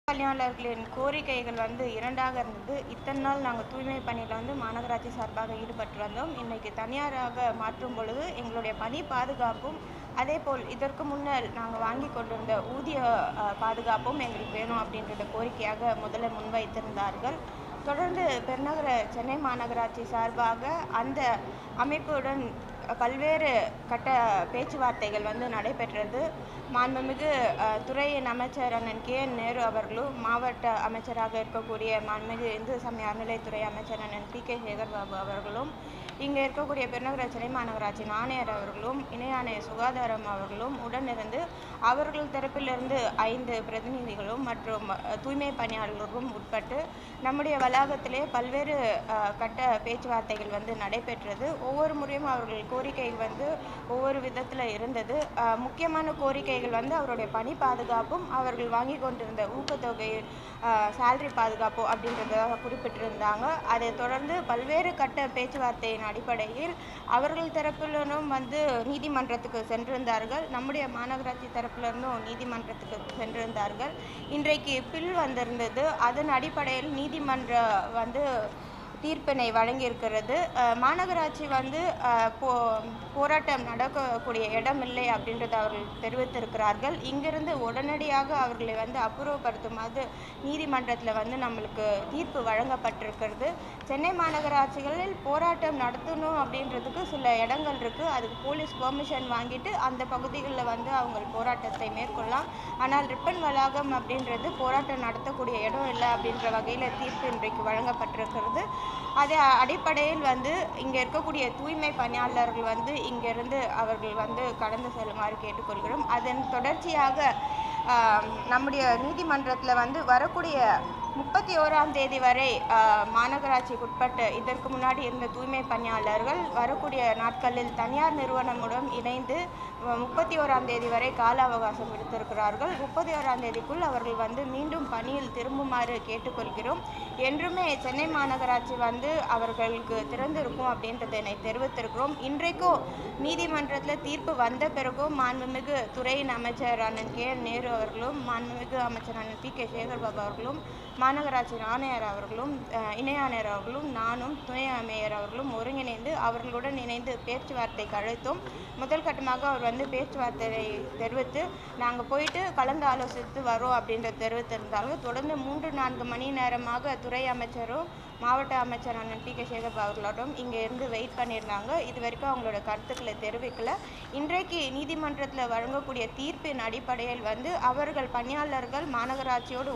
பணியாளர்களின் கோரிக்கைகள் இரண்டாக இருந்தது. இத்தனை நாள் நாங்கள் தூய்மை பணியில் மாநகராட்சி சார்பாக ஈடுபட்டு வந்தோம். இன்னைக்கு தனியாராக மாற்றும் பொழுது எங்களுடைய பணி பாதுகாப்பும், அதேபோல் இதற்கு முன்னர் நாங்கள் வாங்கி கொண்டிருந்த ஊதிய பாதுகாப்பும் எங்களுக்கு வேணும் அப்படின்றத கோரிக்கையாக முதல்ல முன்வைத்திருந்தார்கள். தொடர்ந்து பெருநகர சென்னை மாநகராட்சி சார்பாக அந்த அமைப்புடன் பல்வேறு கட்ட பேச்சுவார்த்தைகள் நடைபெற்றது. மாண்புமிகு துறையின் அமைச்சர் அண்ணன் KN நேரு அவர்களும், மாவட்ட அமைச்சராக இருக்கக்கூடிய மாண்புமிகு இந்து சமய அறநிலைத்துறை அமைச்சர் அண்ணன் PK சேகர் பாபு அவர்களும், இங்கே இருக்கக்கூடிய பெருநகர சென்னை மாநகராட்சி ஆணையர் அவர்களும், இணை ஆணையர் சுகாதாரம் அவர்களும் உடனிருந்து அவர்கள் தரப்பிலிருந்து 5 பிரதிநிதிகளும் மற்றும் தூய்மை பணியாளர்களும் உட்பட்டு நம்முடைய வளாகத்திலே பல்வேறு கட்ட பேச்சுவார்த்தைகள் நடைபெற்றது. ஒவ்வொரு முறையும் அவர்கள் கோரிக்கைகள் ஒவ்வொரு விதத்தில் இருந்தது. முக்கியமான கோரிக்கைகள் அவருடைய பணி பாதுகாப்பும், அவர்கள் வாங்கி கொண்டிருந்த ஊக்கத்தொகை சேலரி பாதுகாப்பு அப்படின்றத குறிப்பிட்டிருந்தாங்க. அதை தொடர்ந்து பல்வேறு கட்ட பேச்சுவார்த்தையின் அடிப்படையில் அவர்கள் தரப்பிலும் நீதிமன்றத்துக்கு சென்றிருந்தார்கள். நம்முடைய மாநகராட்சி தரப்பிலிருந்தும் நீதிமன்றத்துக்கு சென்றிருந்தார்கள். இன்றைக்கு பில் வந்திருந்தது. அதன் அடிப்படையில் நீதிமன்றம் தீர்ப்பினை வழங்கியிருக்கிறது. மாநகராட்சி போராட்டம் நடக்கக்கூடிய இடம் இல்லை அப்படின்றத அவர்கள் தெரிவித்திருக்கிறார்கள். இங்கிருந்து உடனடியாக அவர்களை அப்புறப்படுத்துமாறு நீதிமன்றத்தில் நம்மளுக்கு தீர்ப்பு வழங்கப்பட்டிருக்கிறது. சென்னை மாநகராட்சிகளில் போராட்டம் நடத்தணும் அப்படின்றதுக்கு சில இடங்கள் இருக்குது. அதுக்கு போலீஸ் பெர்மிஷன் வாங்கிட்டு அந்த பகுதிகளில் அவங்க போராட்டத்தை மேற்கொள்ளலாம். ஆனால் ரிப்பன் வளாகம் அப்படின்றது போராட்டம் நடத்தக்கூடிய இடம் இல்லை அப்படின்ற வகையில் தீர்ப்பு இன்றைக்கு வழங்கப்பட்டிருக்கிறது. அதே அடிப்படையில் இங்கே இருக்கக்கூடிய தூய்மை பணியாளர்கள் இங்கிருந்து அவர்கள் கடந்து செல்லுமாறு கேட்டுக்கொள்கிறோம். அதன் தொடர்ச்சியாக நம்முடைய நீதிமன்றத்தில் வரக்கூடிய 31ஆம் தேதி வரை மாநகராட்சிக்கு உட்பட்டு இதற்கு முன்னாடி இருந்த தூய்மை பணியாளர்கள் வரக்கூடிய நாட்களில் தனியார் நிறுவனமுடன் இணைந்து 31ஆம் தேதி வரை கால அவகாசம் விடுத்திருக்கிறார்கள். 31ஆம் தேதிக்குள் அவர்கள் மீண்டும் பணியில் திரும்புமாறு கேட்டுக்கொள்கிறோம். என்றுமே சென்னை மாநகராட்சி அவர்களுக்கு திறந்திருக்கும் அப்படின்றதை தெரிவித்திருக்கிறோம். இன்றைக்கும் நீதிமன்றத்தில் தீர்ப்பு வந்த பிறகும் மாண்புமிகு துறையின் அமைச்சர் அண்ணன் KN நேரு அவர்களும், மாண்புமிகு அமைச்சர் அண்ணன் PK சேகர் பாபு அவர்களும், மாநகராட்சி ஆணையர் அவர்களும், இணை ஆணையர் அவர்களும், நானும் துணை மேயர் அவர்களும் ஒருங்கிணைந்து அவர்களுடன் இணைந்து பேச்சுவார்த்தைக்கு அழைத்தோம். முதல் கட்டமாக அவர் பேச்சுவார்த்தையை தெரிவித்து நாங்கள் போயிட்டு கலந்து ஆலோசித்து வரோம் அப்படின்றத தெரிவித்திருந்தாங்க. தொடர்ந்து 3-4 மணி நேரமாக துறை அமைச்சரும் மாவட்ட அமைச்சர் அண்ணன் PK சேகர் பாபு அவர்களோடும் இங்கே இருந்து வெயிட் பண்ணியிருந்தாங்க. இது வரைக்கும் அவங்களோட கருத்துக்களை தெரிவிக்கல. இன்றைக்கு நீதிமன்றத்தில் வழங்கக்கூடிய தீர்ப்பின் அடிப்படையில் அவர்கள் பணியாளர்கள் மாநகராட்சியோடு